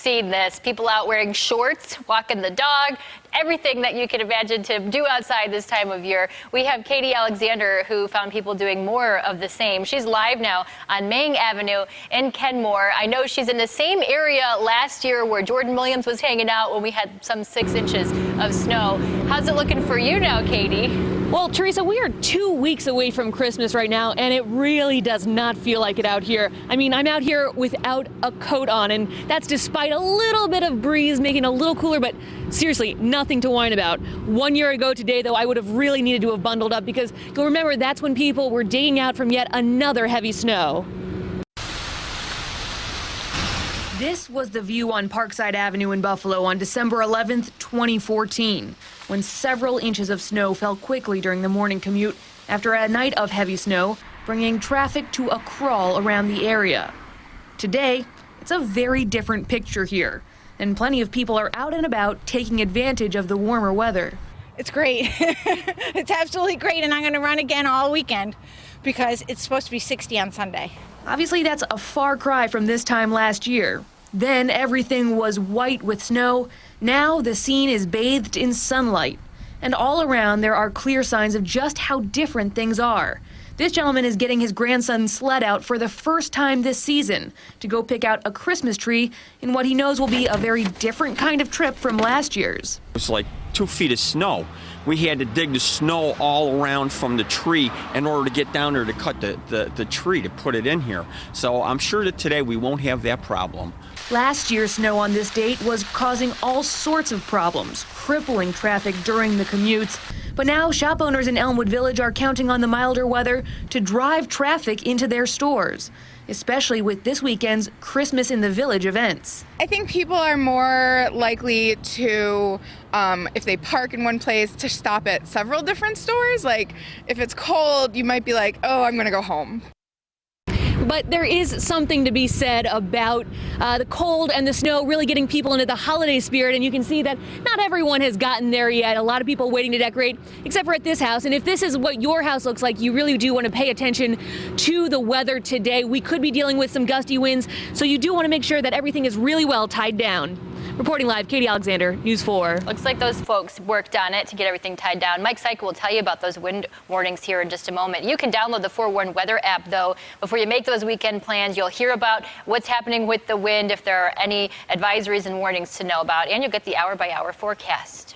seen this. People out wearing shorts, walking the dog, everything that you can imagine to do outside this time of year. We have Katie Alexander, who found people doing more of the same. She's live now on Main Avenue in Kenmore. I know she's in the same area last year where Jordan Williams was hanging out when we had some 6 inches of snow. How's it looking for you now, Katie? Well, Teresa, we are 2 weeks away from Christmas right now, and it really does not feel like it out here. I mean, I'm out here without a coat on, and that's despite a little bit of breeze making it a little cooler, but seriously, nothing to whine about. 1 year ago today, though, I would have really needed to have bundled up because you'll remember that's when people were digging out from yet another heavy snow. This was the view on Parkside Avenue in Buffalo on December 11th, 2014, when several inches of snow fell quickly during the morning commute after a night of heavy snow, bringing traffic to a crawl around the area. Today, it's a very different picture here, and plenty of people are out and about taking advantage of the warmer weather. It's great. It's absolutely great, and I'm going to run again all weekend because it's supposed to be 60 on Sunday. Obviously, that's a far cry from this time last year. Then everything was white with snow. Now the scene is bathed in sunlight. And all around there are clear signs of just how different things are. This gentleman is getting his grandson's sled out for the first time this season to go pick out a Christmas tree in what he knows will be a very different kind of trip from last year's. It's like 2 feet of snow. We had to dig the snow all around from the tree in order to get down there to cut the tree to put it in here. So I'm sure that today we won't have that problem. Last year's snow on this date was causing all sorts of problems, crippling traffic during the commutes. But now shop owners in Elmwood Village are counting on the milder weather to drive traffic into their stores, especially with this weekend's Christmas in the Village events. I think people are more likely to, if they park in one place, to stop at several different stores. Like, if it's cold, you might be like, oh, I'm going to go home. But there is something to be said about the cold and the snow really getting people into the holiday spirit, and you can see that not everyone has gotten there yet. A lot of people waiting to decorate, except for at this house. And if this is what your house looks like, you really do want to pay attention to the weather today. We could be dealing with some gusty winds, so you do want to make sure that everything is really well tied down. Reporting live, Katie Alexander, News 4. Looks like those folks worked on it to get everything tied down. Mike Syka will tell you about those wind warnings here in just a moment. You can download the Forewarn Weather app, though. Before you make those weekend plans, you'll hear about what's happening with the wind, if there are any advisories and warnings to know about, and you'll get the hour-by-hour forecast.